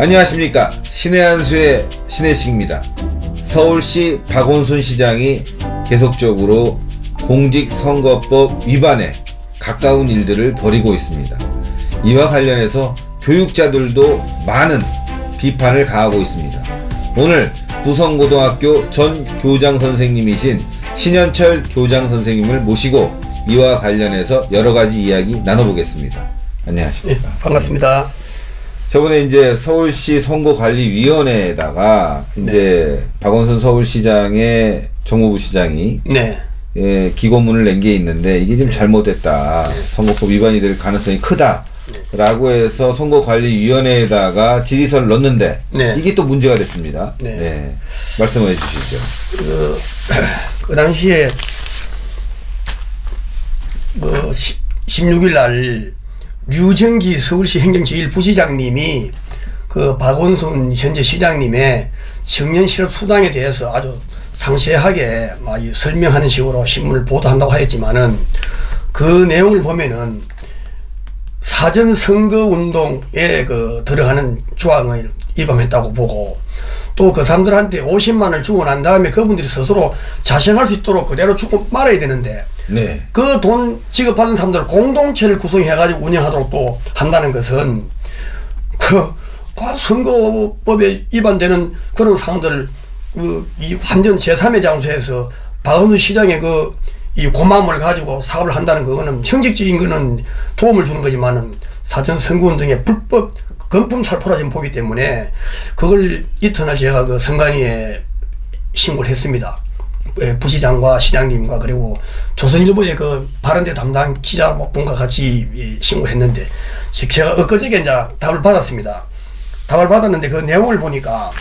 안녕하십니까. 신의 한수의 신혜식입니다. 서울시 박원순 시장이 계속적으로 공직선거법 위반에 가까운 일들을 벌이고 있습니다. 이와 관련해서 교육자들도 많은 비판을 가하고 있습니다. 오늘 부성고등학교 전 교장 선생님이신 신현철 교장 선생님을 모시고 이와 관련해서 여러가지 이야기 나눠보겠습니다. 안녕하십니까. 네, 반갑습니다. 저번에 이제 서울시 선거관리위원회에다가 이제 박원순 서울시장의 정무부 시장이 기고문을 낸 게 있는데 이게 좀 잘못됐다. 선거법 위반이 될 가능성이 크다. 라고 해서 선거관리위원회에다가 질의서를 넣었는데 이게 또 문제가 됐습니다. 말씀을 해주시죠. 그 당시에 16일 날 류정기 서울시 행정제1부시장님이 그 박원순 현재 시장님의 청년 실업 수당에 대해서 아주 상세하게 설명하는 식으로 신문을 보도한다고 하였지만은 그 내용을 보면은 사전 선거 운동에 들어가는 조항을 위반했다고 보고, 또 그 사람들한테 50만을 주고 난 다음에 그분들이 스스로 자생할 수 있도록 그대로 주고 말아야 되는데 그 돈 지급받은 사람들 공동체를 구성해 가지고 운영하도록 또 한다는 것은 그 선거법에 위반되는 그런 상황들을 이 완전 제3의 장소에서 박원순 시장의 이 고마움을 가지고 사업을 한다는 그거는 형식적인 거는 도움을 주는 거지만은 사전 선거운동의 불법 금품 살포라 지금 보기 때문에 그걸 이튿날 제가 그 선관위에 신고를 했습니다. 부시장과 시장님과 그리고 조선일보의 그 발언대 담당 기자분과 같이 신고를 했는데 제가 엊그저께 이제 답을 받았습니다. 답을 받았는데 그 내용을 보니까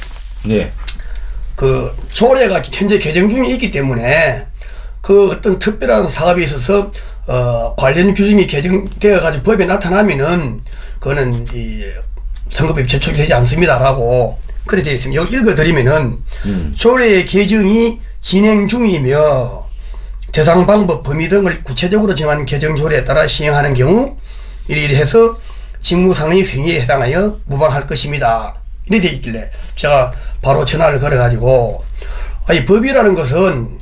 그 조례가 현재 개정 중에 있기 때문에 그 어떤 특별한 사업에 있어서 관련 규정이 개정되어 가지고 법에 나타나면은 그거는 이 선거법이 제촉이 되지 않습니다라고 그래 되어 있습니다. 여기 읽어드리면은 조례의 개정이 진행 중이며 대상 방법 범위 등을 구체적으로 정한 개정 조례에 따라 시행하는 경우 이리 해서 직무상의 행위에 해당하여 무방할 것입니다. 이래 되어 있길래 제가 바로 전화를 걸어 가지고 이 법이라는 것은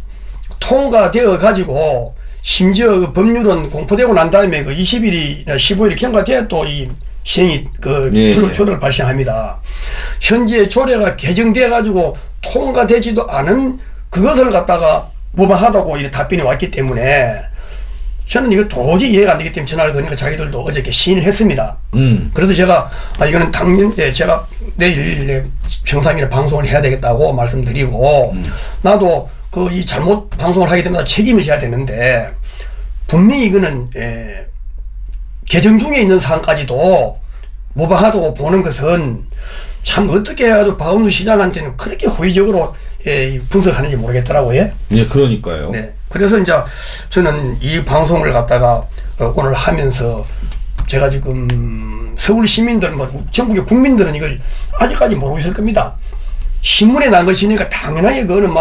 통과되어 가지고 심지어 그 법률은 공포되고 난 다음에 그 20일이나 15일이 경과돼야 또 이 시행이 효력을 발생합니다. 현재 조례가 개정돼 가지고 통과되지도 않은 그것을 갖다가 무방하다고 이렇게 답변이 왔기 때문에 저는 이거 도저히 이해가 안 되기 때문에 전화를 거니까 자기들도 어저께 시인을 했습니다. 그래서 제가 이거는 당연 제가 내일 평상일에 방송을 해야 되겠다고 말씀드리고 나도 이 잘못 방송을 하게 되면 책임을 져야 되는데 분명히 이거는 개정 중에 있는 사항까지도 무방하다고 보는 것은 참 어떻게 해가지고 박원순 시장한테는 그렇게 호의적으로 분석하는지 모르겠더라고요. 그러니까요. 그래서 이제 저는 이 방송을 갖다가 오늘 하면서 제가 지금 서울 시민들 전국의 국민들은 이걸 아직까지 모르고 있을 겁니다. 신문에 난 것이니까 당연하게 그거는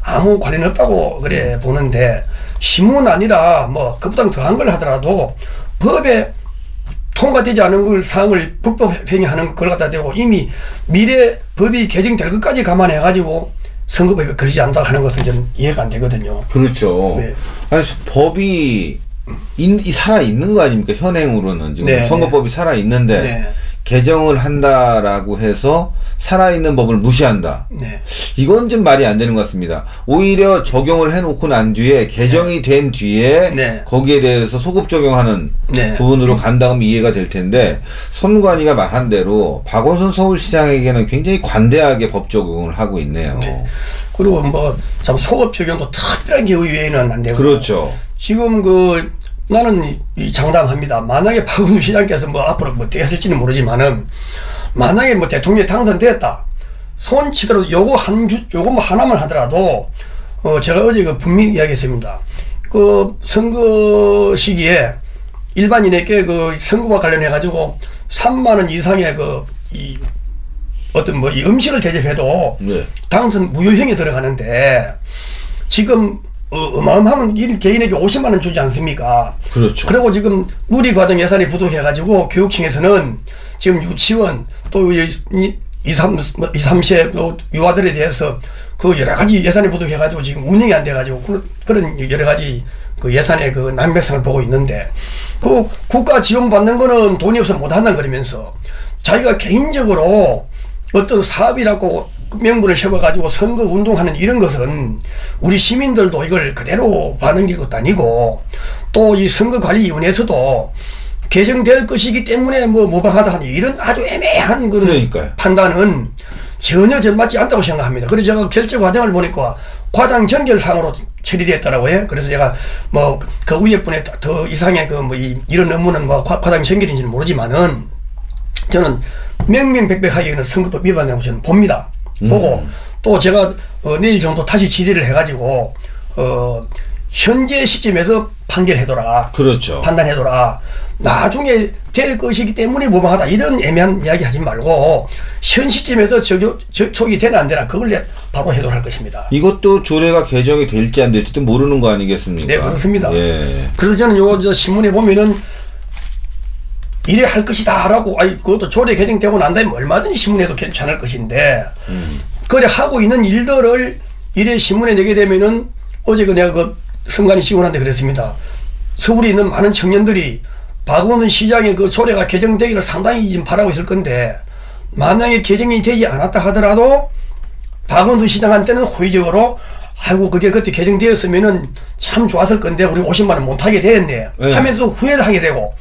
아무 관련 없다고 그래 보는데 신문 아니라 그보다 더한 걸 하더라도 법에 통과되지 않은 걸 사항을 불법 행위하는 그걸 갖다 대고 이미 미래 법이 개정될 것까지 감안해 가지고 선거법이 그러지 않다 하는 것은 저는 이해가 안 되거든요. 그렇죠. 아니, 법이 살아있는 거 아닙니까? 현행으로는 지금 선거법이 살아있는데 개정을 한다라고 해서 살아있는 법을 무시한다. 이건 좀 말이 안 되는 것 같습니다. 오히려 적용을 해놓고 난 뒤에 개정이 된 뒤에 거기에 대해서 소급 적용하는 부분으로 간다면 이해가 될 텐데 선관위가 말한 대로 박원순 서울시장에게는 굉장히 관대하게 법 적용을 하고 있네요. 그리고 참 소급 적용도 특별한 경우 외에는 안 되고. 그렇죠. 지금 나는 장담합니다. 만약에 박원순 시장께서 앞으로 어떻게 하실지는 모르지만은 만약에 대통령이 당선되었다 손치더라도 요거 하나만 하더라도 제가 어제 분명히 이야기했습니다. 선거 시기에 일반인에게 선거와 관련해 가지고 3만 원 이상의 이 음식을 대접해도 당선 무효형이 들어가는데 지금 어마어마한 개인에게 50만 원 주지 않습니까? 그렇죠. 그리고 지금 누리과정 예산이 부족해가지고 교육청에서는 지금 유치원 또 2, 3세 유아들에 대해서 그 여러 가지 예산이 부족해가지고 지금 운영이 안 돼가지고 그런 여러 가지 그 예산의 그 난백성을 보고 있는데 그 국가 지원 받는 거는 돈이 없어 못 한다 그러면서 자기가 개인적으로 어떤 사업이라고 명분을 세워가지고 선거 운동하는 이런 것은 우리 시민들도 이걸 그대로 반응할 것도 아니고 또 이 선거관리위원회에서도 개정될 것이기 때문에 뭐 무방하다 하는 이런 아주 애매한 그 판단은 전혀 전맞지 않다고 생각합니다. 그래서 제가 결제 과정을 보니까 과장 전결상으로 처리됐더라고요. 그래서 제가 뭐 그 위에 분에 더 이상의 그 뭐 이런 업무는 뭐 과장 전결인지는 모르지만은 저는 명명백백하게 선거법 위반이라고 저는 봅니다. 보고 또 제가 내일 정도 다시 질의를 해가지고 현재 시점에서 판결해둬라. 그렇죠. 판단해둬라. 나중에 될 것이기 때문에 무방하다 이런 애매한 이야기 하지 말고 현 시점에서 적용이 되나 안 되나 그걸 바로 해둬라 할 것입니다. 이것도 조례가 개정이 될지 안 될지도 모르는 거 아니겠습니까? 네, 그렇습니다. 예. 그래서 저는 요 신문에 보면은 이래 할 것이다 라고 그것도 조례 개정되고 난 다음에 얼마든지 신문에도 괜찮을 것인데 그래 하고 있는 일들을 이래 신문에 내게 되면은 어제 내가 그 선관위 직원한테 그랬습니다. 서울에 있는 많은 청년들이 박원순 시장의 그 조례가 개정되기를 상당히 지금 바라고 있을 건데 만약에 개정이 되지 않았다 하더라도 박원순 시장한테는 호의적으로 아이고 그게 그때 개정되었으면은 참 좋았을 건데 우리 50만 원 못하게 되었네 하면서 후회를 하게 되고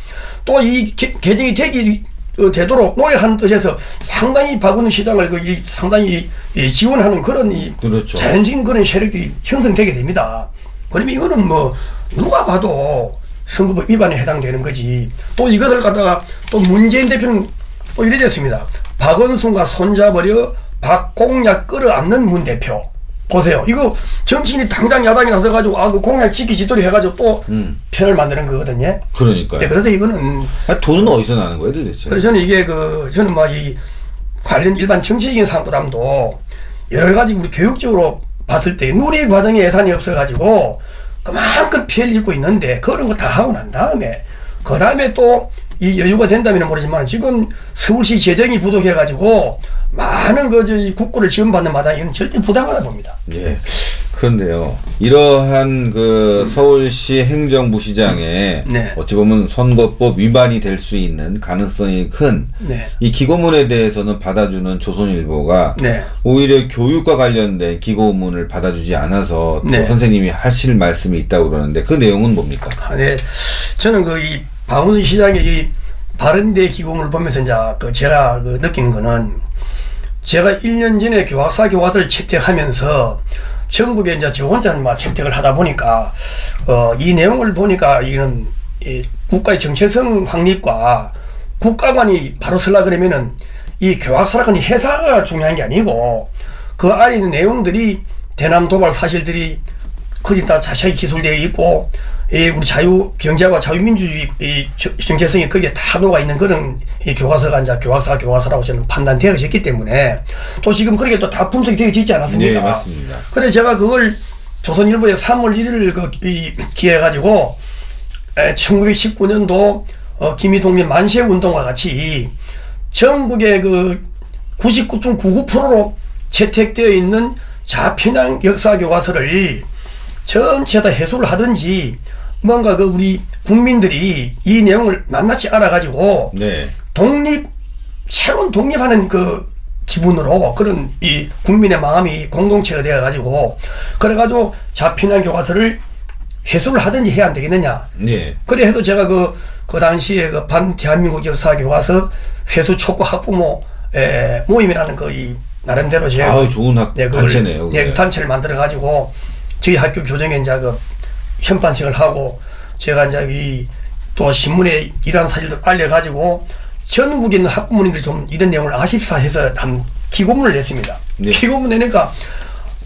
또 이 개정이 되도록 노력하는 뜻에서 상당히 박원순 시장을 상당히 지원하는 그런 그렇죠. 자연적인 그런 세력들이 형성되게 됩니다. 그러면 이거는 뭐 누가 봐도 선거법 위반에 해당되는 거지. 또 이것을 갖다가 또 문재인 대표는 또 이래 됐습니다. 박원순과 손잡으려 박공약 끌어안는 문 대표. 보세요. 이거 정치인이 당장 야당이 나서가지고 그 공약 지키시도록 해가지고 또 편을 만드는 거거든요. 그러니까요. 네, 그래서 이거는 돈은 어디서 나는 거예요, 도대체? 그래서 저는 이게 저는 막 이 관련 일반 정치적인 사항보다도 여러 가지 우리 교육적으로 봤을 때 누리 과정에 예산이 없어가지고 그만큼 피해를 입고 있는데 그런 거 다 하고 난 다음에 그 다음에 또 이 여유가 된다면 모르지만 지금 서울시 재정이 부족해가지고 많은 국고를 지원받는 마당에는 절대 부당하다 봅니다. 예. 그런데요, 이러한 그 서울시 행정부시장의 네. 어찌 보면 선거법 위반이 될 수 있는 가능성이 큰 이 기고문에 대해서는 받아주는 조선일보가 네. 오히려 교육과 관련된 기고문을 받아주지 않아서 또 선생님이 하실 말씀이 있다고 그러는데 그 내용은 뭡니까? 네, 저는 이 박원순 시장의 이 바른대 기고문을 보면서 이제 제가 느끼는 거는 제가 1년 전에 교과서를 채택하면서 전국에 이제 저 혼자 채택을 하다 보니까 이 내용을 보니까 이는 국가의 정체성 확립과 국가관이 바로 쓰려 그러면은 이 교과서라는 회사가 중요한 게 아니고 그 안에 있는 내용들이 대남 도발 사실들이 거기 다 자세히 기술되어 있고 우리 자유 경제와 자유민주주의 정체성이 거기에 타도가 있는 그런 이 교과서가 이제 교과서라고 저는 판단되어졌기 때문에 또 지금 그렇게 또 다 분석이 되어 있지 않았습니까? 네, 맞습니다. 그래서 제가 그걸 조선일보에 3월 1일 기해가지고 1919년도 김이동면 만세운동과 같이 전국의 99.99%로 채택되어 있는 자편향 역사 교과서를 전체 다 해소를 하든지 뭔가 우리 국민들이 이 내용을 낱낱이 알아가지고 새로운 독립하는 기분으로 그런 이 국민의 마음이 공동체가 되어가지고 그래가지고 자편향 교과서를 해소를 하든지 해야 안 되겠느냐. 그래 해서 제가 그 당시에 반 대한민국 역사 교과서 회수 촉구 학부모 모임이라는 이 나름대로 제가 좋은 단체네요. 그 단체를 만들어 가지고 저희 학교 교정에 이제 현판식을 하고 제가 이제 또 신문에 이런 사실도 알려가지고 전국에 있는 학부모님들이 좀 이런 내용을 아십사 해서 한 기고문을 냈습니다. 기고문 내니까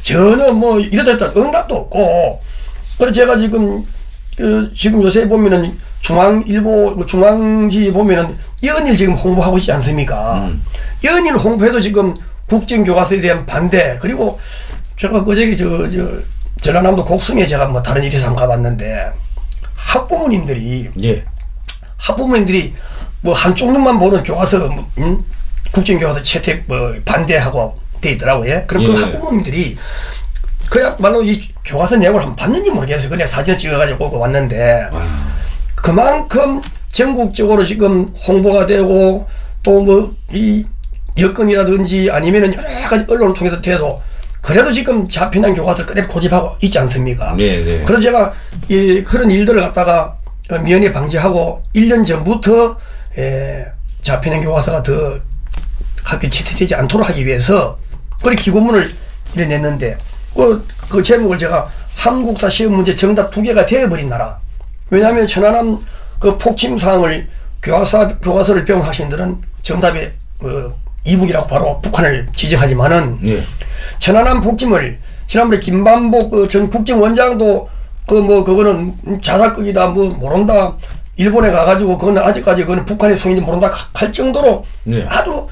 전혀 이러다 응답도 없고 그래서 제가 지금 요새 보면은 중앙지 보면은 연일 지금 홍보하고 있지 않습니까? 연일 홍보해도 지금 국정교과서에 대한 반대 그리고 제가 그저기 전라남도 곡성에 제가 뭐 다른 일이 한번 가봤는데 학부모님들이 예. 학부모님들이 뭐 한쪽 눈만 보는 교과서 국정교과서 채택 뭐 반대하고 돼 있더라고요. 그럼 예. 그 학부모님들이 그야말로 이 교과서 내용을 한번 봤는지 모르겠어요. 그냥 사진 찍어가지고 오고 왔는데 그만큼 전국적으로 지금 홍보가 되고 또 뭐 이 여건이라든지 아니면은 여러 가지 언론을 통해서 돼도 그래도 지금 잡히는 교과서를 그대로 고집하고 있지 않습니까? 네, 네. 그래서 제가 그런 일들을 갖다가 미연에 방지하고 1년 전부터 잡히는 교과서가 더 학교 채택되지 않도록 하기 위해서 그렇게 기고문을 이래 냈는데 그 제목을 제가 한국사 시험 문제 정답 2개가 되어버린 나라. 왜냐하면 천안함 그 폭침 사항을 교과서를 배운 학생들은 정답에 이북이라고 바로 북한을 지적하지만은 예. 천안함 폭침을 지난번에 김반복 전 국정원장도 그거는 자사극이다 뭐 모른다 일본에 가가지고 그거는 아직까지 그거는 북한의 소인지 모른다 할 정도로 예. 아주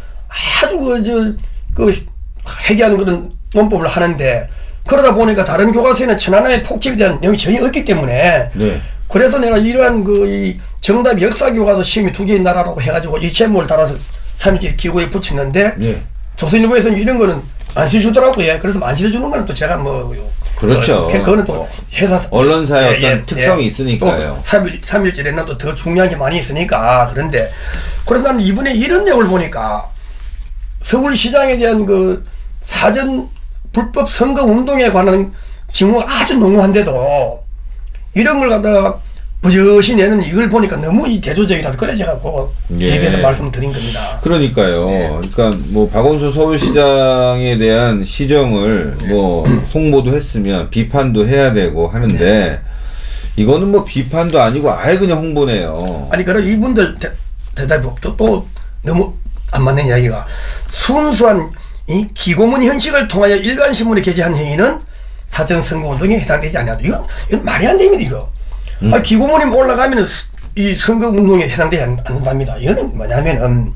해괴한 그런 논법을 하는데 그러다 보니까 다른 교과서에는 천안함의 폭침에 대한 내용이 전혀 없기 때문에 네. 그래서 내가 이러한 이 정답 역사 교과서 시험이 2개의 나라라고 해가지고 이 제목을 달아서 3일째 기고에 붙였는데 네. 조선일보에서는 이런 거는 안 실어주더라고요. 그래서 안 실어주는 거는 또 제가 그렇죠. 그거는 또 회사 언론사의 어떤 특성이 있으니까요. 3일절에는 또 더 중요한 게 많이 있으니까. 그런데 그래서 나는 이번에 이런 내용을 보니까 서울시장에 대한 그 사전 불법 선거 운동에 관한 징후가 아주 농후한데도 이런 걸 갖다가 부젓이 내는 이걸 보니까 너무 대조적이라서 그래 제가 대비해서 말씀드린 겁니다. 그러니까요. 네. 그러니까 뭐 박원순 서울시장에 대한 시정을 뭐 홍보도 했으면 비판도 해야 되고 하는데 이거는 뭐 비판도 아니고 아예 그냥 홍보네요. 아니 그럼 이분들 대답이 또 너무 안 맞는 이야기가 순수한 이 기고문 형식을 통하여 일간신문에 게재한 행위는 사전선거운동에 해당되지 않아도 이건 말이 안 됩니다. 이거. 기고문이 올라가면 이 선거운동에 해당되지 않는답니다. 이거는 뭐냐면은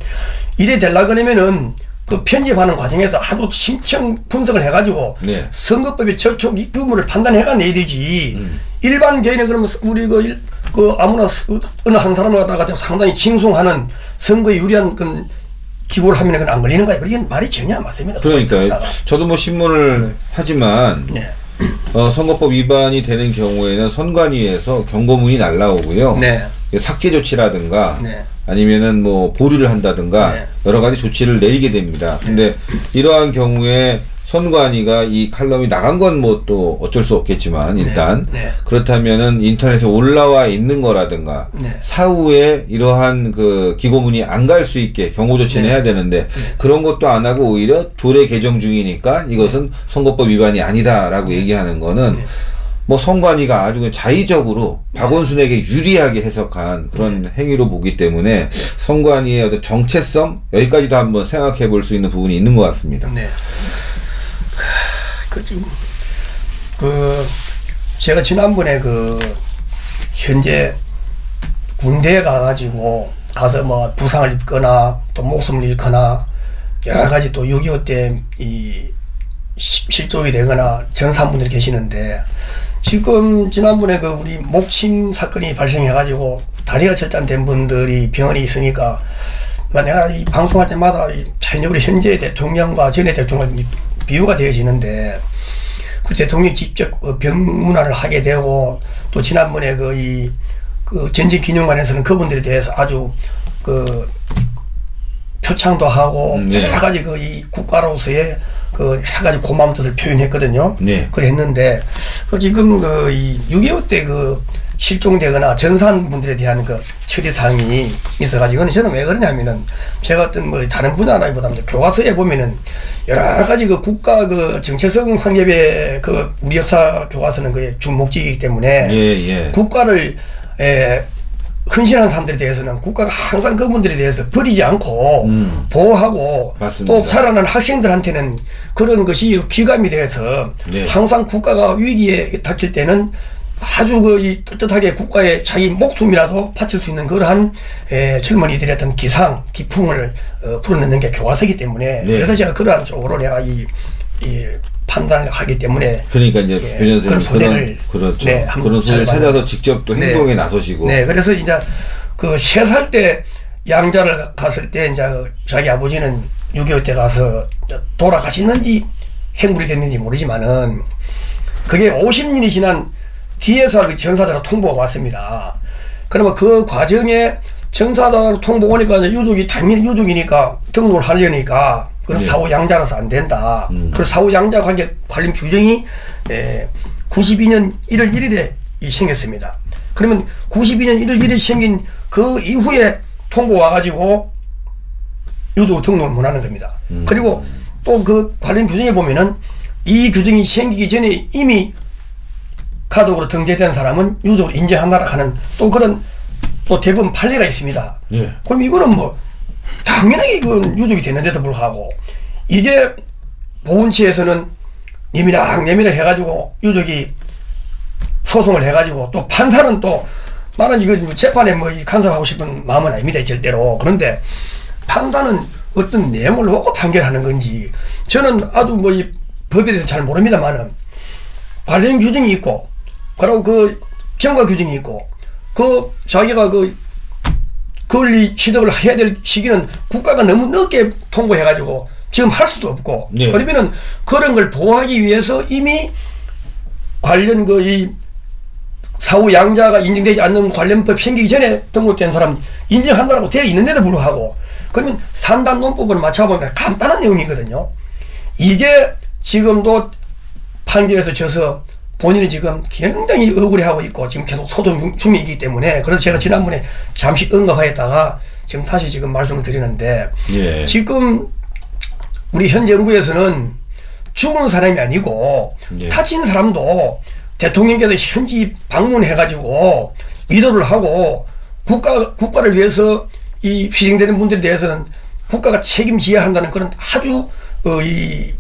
이래 되려 그러면은 그 편집하는 과정에서 하도 심층 분석을 해가지고 네. 선거법의 저촉 유무를 판단해가 내야 되지. 일반 개인은 그러면 우리 그 아무나 어느 한 사람을 갖다가 상당히 칭송하는 선거에 유리한 기고를 하면 그건 안 걸리는 거예요. 이건 말이 전혀 안 맞습니다. 그러니까요. 저도 뭐 신문을 하지만 네. 선거법 위반이 되는 경우에는 선관위에서 경고문이 날라오고요. 네. 삭제 조치라든가 네. 아니면은 뭐 보류를 한다든가 네. 여러 가지 조치를 내리게 됩니다. 근데 이러한 경우에 선관위가 이 칼럼이 나간 건 뭐 또 어쩔 수 없겠지만 일단 네. 네. 그렇다면은 인터넷에 올라와 있는 거라든가 네. 사후에 이러한 그 기고문이 안 갈 수 있게 경고 조치는 네. 해야 되는데 그런 것도 안 하고 오히려 조례 개정 중이니까 이것은 선거법 위반이 아니다라고 얘기하는 거는 뭐 선관위가 아주 그냥 자의적으로 박원순에게 유리하게 해석한 그런 행위로 보기 때문에 선관위의 어떤 정체성 여기까지도 한번 생각해 볼 수 있는 부분이 있는 것 같습니다. 네. 제가 지난번에 현재 군대에 가서 뭐 부상을 입거나 또 목숨을 잃거나 여러 가지 또 6.25 때 실종이 되거나 전사한 분들이 계시는데 지금 지난번에 우리 목침 사건이 발생해가지고 다리가 절단된 분들이 병원에 있으니까 내가 이 방송할 때마다 자연적으로 현재 대통령과 전에 대통령 비유가 되어지는데 그 대통령이 직접 병문안을 하게 되고 또 지난번에 전직기념관에서는 그분들에 대해서 아주 표창도 하고 여러 가지 이 국가로서의 여러 가지 고마운 뜻을 표현했거든요. 네. 그랬는데 지금 이 6.25 때 실종되거나 전사한 분들에 대한 처리사항이 있어가지고 저는 왜 그러냐면은 제가 어떤 다른 분야라기보다는 교과서에 보면은 여러 가지 국가 정체성 확립의 우리 역사 교과서는 주 목적이기 때문에 국가를 헌신하는 사람들에 대해서는 국가가 항상 그분들에 대해서 버리지 않고 보호하고 맞습니다. 또 자라난 학생들한테는 그런 것이 귀감이 돼서 항상 국가가 위기에 닥칠 때는 아주 떳떳하게 국가에 자기 목숨이라도 바칠 수 있는 그러한 젊은이들의 어떤 기풍을 불어넣는 게 교과서이기 때문에 그래서 제가 그러한 쪽으로 내가 판단을 하기 때문에 그러니까 이제 예, 변 그런 소재를 그렇죠. 네, 그런 소재를 찾아서 직접 또 행동에 나서시고. 네, 그래서 이제 그 3살 때 양자를 갔을 때 이제 자기 아버지는 6.25 때 가서 돌아가셨는지 행불이 됐는지 모르지만은 그게 50년이 지난 뒤에서 그 전사자로 통보가 왔습니다. 그러면 그 과정에 전사자로 통보 오니까 유족이 당연히 유족이니까 등록을 하려니까 그런 사후 양자라서 안 된다. 그래서 사후 양자 관련 규정이 92년 1월 1일에 생겼습니다. 그러면 92년 1월 1일에 생긴 그 이후에 통보 와가지고 유족 등록을 못 하는 겁니다. 그리고 또 그 관련 규정에 보면은 이 규정이 생기기 전에 이미 가족으로 등재된 사람은 유족으로 인정한다라 하는 또 그런 또 대부분 판례가 있습니다. 예. 그럼 이거는 뭐 당연하게 이건 유족이 되는데도 불구하고 이게 보훈처에서는 내밀락 해가지고 유족이 소송을 해가지고 또 판사는 또 나는 이거 재판에 뭐 간섭하고 싶은 마음은 아닙니다 절대로. 그런데 판사는 어떤 내용을 보고 판결하는 건지 저는 아주 뭐 이 법에 대해서 잘 모릅니다만은 관련 규정이 있고 그리고 그 경과 규정이 있고 그 자기가 그 권리 취득을 해야 될 시기는 국가가 너무 늦게 통보해가지고 지금 할 수도 없고 네. 그러면은 그런 걸 보호하기 위해서 이미 관련 그 이 사후 양자가 인정되지 않는 관련법 생기기 전에 등록된 사람 인정한다고 되어 있는데도 불구하고 그러면 산단 논법을 맞춰보면 간단한 내용이거든요. 이게 지금도 판결에서 져서 본인이 지금 굉장히 억울해하고 있고 지금 계속 소송 중이기 때문에 그래서 제가 지난번에 잠시 언급하였다가 지금 다시 지금 말씀을 드리는데 예. 지금 우리 현 정부에서는 죽은 사람이 아니고 예. 다친 사람도 대통령께서 현지 방문해가지고 위로를 하고 국가를 위해서 이 희생되는 분들에 대해서는 국가가 책임져야 한다는 그런 아주 이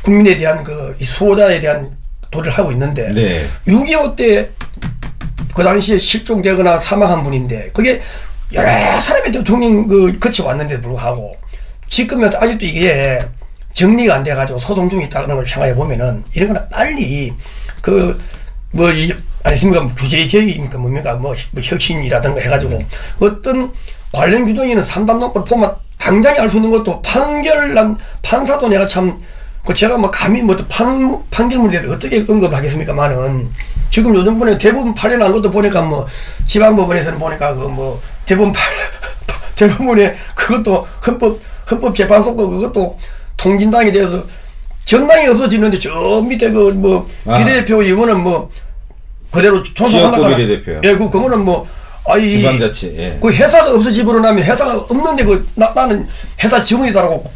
국민에 대한 이 수호자에 대한 도를 하고 있는데 네. 6.25 때 그 당시에 실종되거나 사망한 분인데 그게 여러 사람이 대통령 거쳐왔는데도 불구하고 지금은 아직도 이게 정리가 안 돼가지고 소송 중에 있다는 걸 생각해 보면은 이런 거나 빨리 아니십니까 규제 개혁입니까 뭡니까 혁신이라든가 해가지고 어떤 관련 규정에는 삼단론법을 보면 당장에 알 수 있는 것도 판결난 판사도 내가 참 제가 감히 판결문에 대해서 어떻게 언급하겠습니까만은 지금 요즘번에 대부분 판례난 것도 보니까 지방법원에서는 보니까 대부분에 그것도 헌법재판소고 그것도 통진당에 대해서 정당이 없어지는데 저 밑에 비례대표 의원은 그대로 존속한다고. 비례대표요. 예, 그거는 지방자치. 예. 그 회사가 없어지고 나면 회사가 없는데 나는 회사 직원이다라고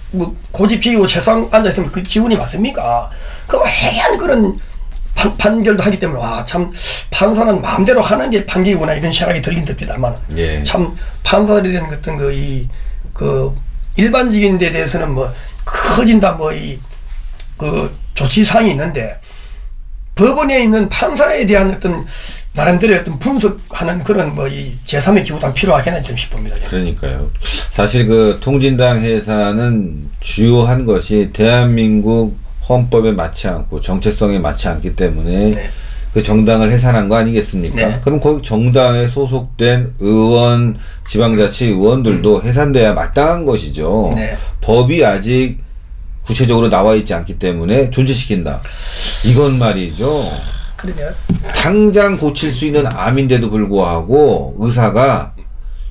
고집 피우고 세상 앉아있으면 그 직원이 맞습니까? 그 해한 그런 판결도 하기 때문에 참 판사는 마음대로 하는 게 판결이구나 이런 생각이 들린 듯합니다만 예. 참 판사들에 대한 어떤 일반적인 데 대해서는 커진다 조치사항이 있는데 법원에 있는 판사에 대한 어떤 나름대로 어떤 분석하는 그런 이 제3의 기구도 필요하겠나 좀 싶습니다. 그러니까요. 사실 통진당 해산은 주요한 것이 대한민국 헌법에 맞지 않고 정체성에 맞지 않기 때문에 네. 그 정당을 해산한 거 아니겠습니까? 네. 그럼 거기 정당에 소속된 의원, 지방자치 의원들도 해산돼야 마땅한 것이죠. 네. 법이 아직 구체적으로 나와 있지 않기 때문에 존재시킨다. 이건 말이죠. 그러냐? 당장 고칠 수 있는 암인데도 불구하고 의사가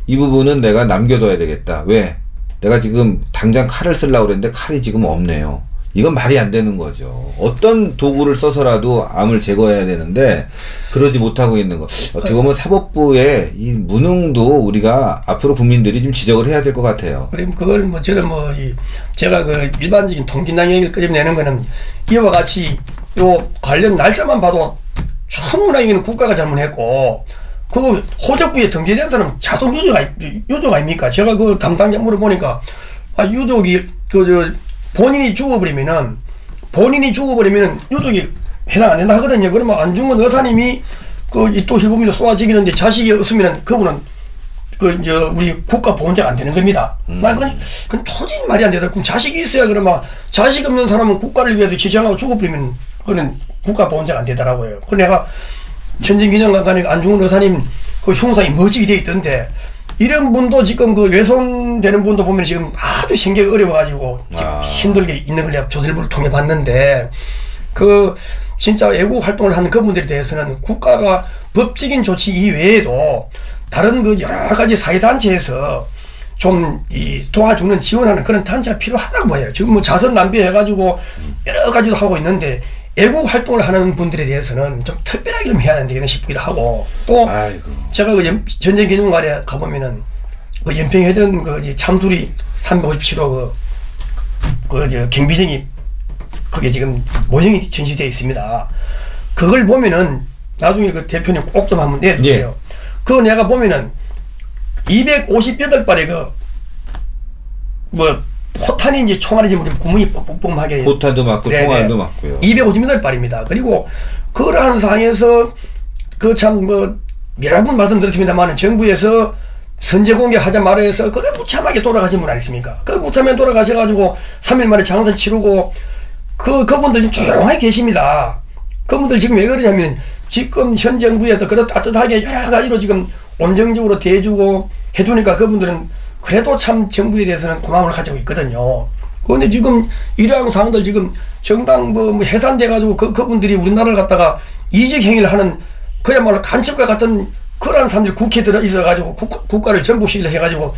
이 부분은 내가 남겨둬야 되겠다. 왜? 내가 지금 당장 칼을 쓰려고 그랬는데 칼이 지금 없네요. 이건 말이 안 되는 거죠. 어떤 도구를 써서라도 암을 제거해야 되는데 그러지 못하고 있는 거. 어떻게 보면 사법부의 이 무능도 우리가 앞으로 국민들이 좀 지적을 해야 될 것 같아요. 그럼 그걸 저는 제가 일반적인 통진당 얘기를 끄집내는 거는 이와 같이 요 관련 날짜만 봐도 충분히 이거는 국가가 잘못했고 그 호적부에 등재된 사람 자동 유족 아닙니까? 제가 담당자 물어보니까 유족이 본인이 죽어버리면은 유족이 해당 안 된다 하거든요. 그러면 안중근 의사님이 또 힐범이도 쏘아지기는데 자식이 없으면 그분은 우리 국가 보훈자가 안 되는 겁니다. 난 그건 도저히 말이 안 되더라고. 그럼 자식이 있어야 그러면 자식 없는 사람은 국가를 위해서 희생하고 죽어버리면 그거는 국가 보훈자가 안 되더라고요. 그 내가 천진기념관 가니까 안중근 의사님 그 흉상이 멋지게 돼 있던데 이런 분도 지금 그 외손되는 분도 보면 지금 아주 생계가 어려워가지고 지금 힘들게 있는 걸 내가 조선일보를 통해 봤는데 그 진짜 애국 활동을 하는 그분들에 대해서는 국가가 법적인 조치 이외에도 다른 그 여러 가지 사회단체에서 좀 도와주는 지원하는 그런 단체가 필요하다고 봐요. 지금 뭐 자선 낭비해가지고 여러 가지도 하고 있는데 애국 활동을 하는 분들에 대해서는 좀 특별하게 좀 해야 되나 싶기도 하고 또 아이고. 제가 그 전쟁기념관에 가보면은 그 연평해전 그 참수리 357호 그 경비정이 그게 지금 모형이 전시되어 있습니다. 그걸 보면은 나중에 그 대표님 꼭 좀 한번 내주세요. 예. 그거 내가 보면은 258발의 그 뭐 포탄인지 총알인지 모르겠는데 구멍이 뻑뻑하게 포탄도 맞고 총알도 맞고요. 258발입니다. 그리고 그러한 상황에서 그 참 뭐 여러 번 말씀드렸습니다만 정부에서 선제 공개하자 말해서 그래 무참하게 돌아가신 분 아니십니까? 그 무참하게 돌아가셔가지고 3일 만에 장선 치르고 그분들 지금 조용하게 계십니다. 그분들 지금 왜 그러냐면 지금 현 정부에서 그래도 따뜻하게 여러 가지로 지금 온정적으로 대해주고 해주니까 그분들은 그래도 참 정부에 대해서는 고마움을 가지고 있거든요. 그런데 지금 이러한 상황들 지금 정당 뭐 해산돼가지고 그분들이 우리나라를 갖다가 이직 행위를 하는 그야말로 간첩과 같은 그런 사람들이 국회에 들어 있어가지고 국가를 전복시키려 해가지고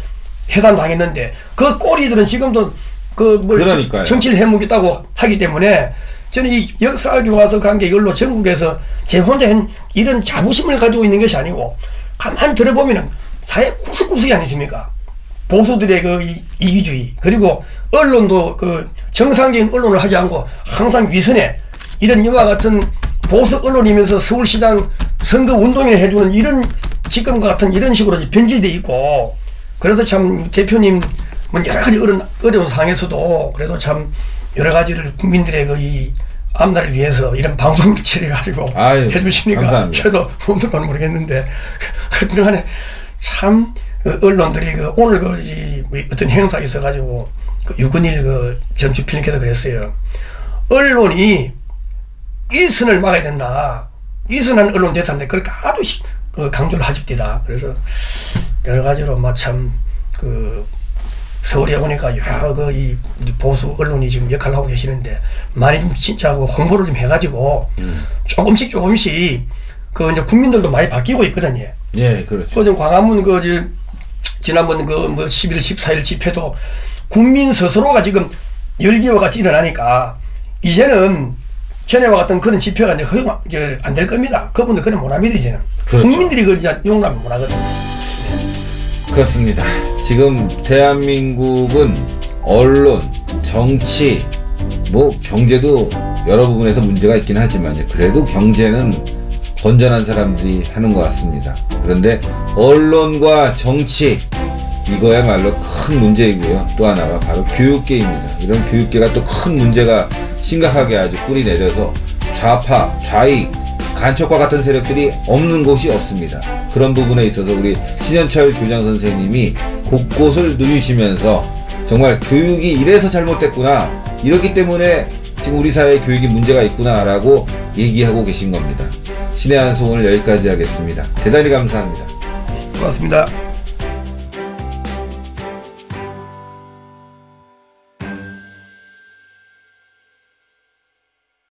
해산당했는데 그 꼬리들은 지금도 그러니까요. 정치를 해먹겠다고 하기 때문에 저는 이 역사교과서 관계 이걸로 전국에서 제 혼자 이런 자부심을 가지고 있는 것이 아니고 가만히 들어보면은 사회 구석구석이 아니십니까? 보수들의 그 이기주의 그리고 언론도 그 정상적인 언론을 하지 않고 항상 위선에 이런 이와 같은 보수 언론이면서 서울시장 선거 운동에 해주는 이런 지금과 같은 이런 식으로 변질돼 있고 그래서 참 대표님 여러 가지 어려운 상황에서도 그래도 참 여러 가지를 국민들의 그 이 앞날을 위해서 이런 방송을 차려가지고 해주시니까 감사합니다. 저도 몸둘 모르겠는데 그동안에 참 언론들이 그 오늘 그 어떤 행사가 있어가지고 그 유근일 그 전 주필님께서 그랬어요. 언론이 이선을 막아야 된다. 이선한 언론 대사인데 그걸 아주 강조를 하십니다. 그래서 여러 가지로 마참 그 서울에 오니까 여러 우리 보수 언론이 지금 역할을 하고 계시는데 많이 좀 진짜 홍보를 좀 해가지고 조금씩 그 이제 국민들도 많이 바뀌고 있거든요. 예, 그렇죠. 그 좀 광화문 지난번 11월 14일 집회도 국민 스스로가 지금 열기와 같이 일어나니까 이제는 전에와 같은 그런 집회가 이제 허용 안 될 겁니다. 그분들 그런 못 합니다 이제는. 그렇죠. 국민들이 그 용납을 못 하거든요. 그렇습니다. 지금 대한민국은 언론, 정치, 뭐 경제도 여러 부분에서 문제가 있긴 하지만 그래도 경제는 건전한 사람들이 하는 것 같습니다. 그런데 언론과 정치 이거야말로 큰 문제이고요. 또 하나가 바로 교육계입니다. 이런 교육계가 또 큰 문제가 심각하게 아주 뿌리 내려서 좌파, 좌익, 간첩과 같은 세력들이 없는 곳이 없습니다. 그런 부분에 있어서 우리 신현철 교장 선생님이 곳곳을 누리시면서 정말 교육이 이래서 잘못됐구나, 이렇기 때문에 지금 우리 사회에 교육이 문제가 있구나 라고 얘기하고 계신 겁니다. 신의 한 수 오늘 여기까지 하겠습니다. 대단히 감사합니다. 고맙습니다.